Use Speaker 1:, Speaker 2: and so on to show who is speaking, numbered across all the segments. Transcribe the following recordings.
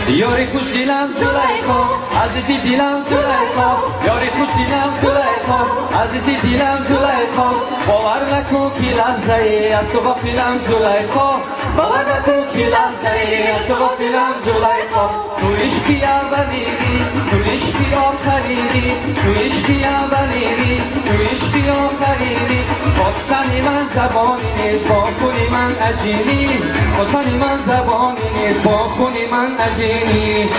Speaker 1: یاری خوش دیلم زلیخا عزیزی دیلم زلیخا یاری خوش دیلم زلیخا عزیزی دیلم زلیخا باور نکن که لحظه ای از تو غافلم زلیخا باور نکن که لحظه ای از تو غافلم زلیخا تو عشقی اولیری تو عشقی آخریری تو عشقی اولیری تو عشقی آخریری خواستنی من زبانی نیست با خونی من عجینی خواستنی من زبانی نیست با خونی من عجینی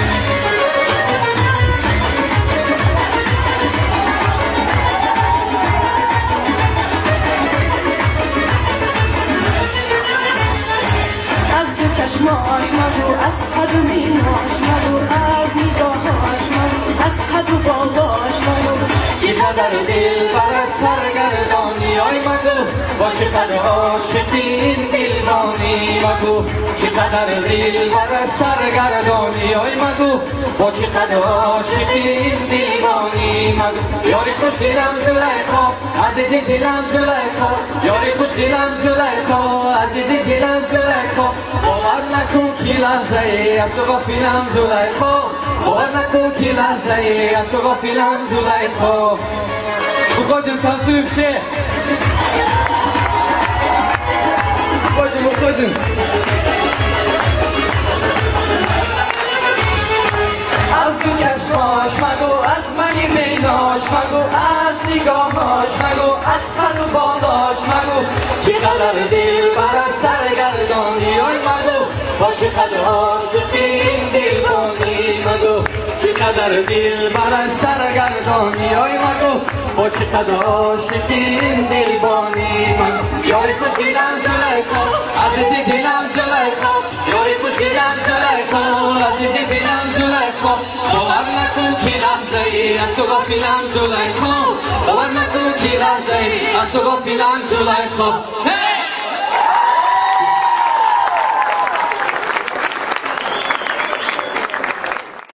Speaker 2: از دو چشماش مگو از قد و میناش مگو از نگاهاش مگو از قد و باباش مگو
Speaker 1: چقدر دل برش سرگردانی آی مگو با چقدر عاشقی این دیوانی مگو چقدر دل برش سرگردانی آی مگو با چقدر عاشقی این دیوانی مگو یاری خوش دیلم زلیخا عزیزی دیلم زلیخا یاری خوش دیلم زلیخا عزیزی دیلم زلیخا باور نکن که لحظه ای از تو غافلم زلیخا باور نکن که لحظه ای از تو غافلم زلیخا بخواجم تصویف شه بخواجم از دو چشماش مگو از منی میناش مگو از نگاهاش مگو از قد و بالاش مگو چقدر دل برش سرگردانی آی مگو با چقدر عاشقی این دیوانی مگو چقدر دل برش سرگردانی آی مگو با چقدر عاشقی این دیوانی مگو یاری خوش دیلم زلیخا عزیزی دیلم زلیخا یاری خوش دیلم زلیخا عزیزی دیلم زلیخا باور نکن که لحظه ای از تو غافلم زلیخا باور نکن که لحظه ای از تو غافلم زلیخا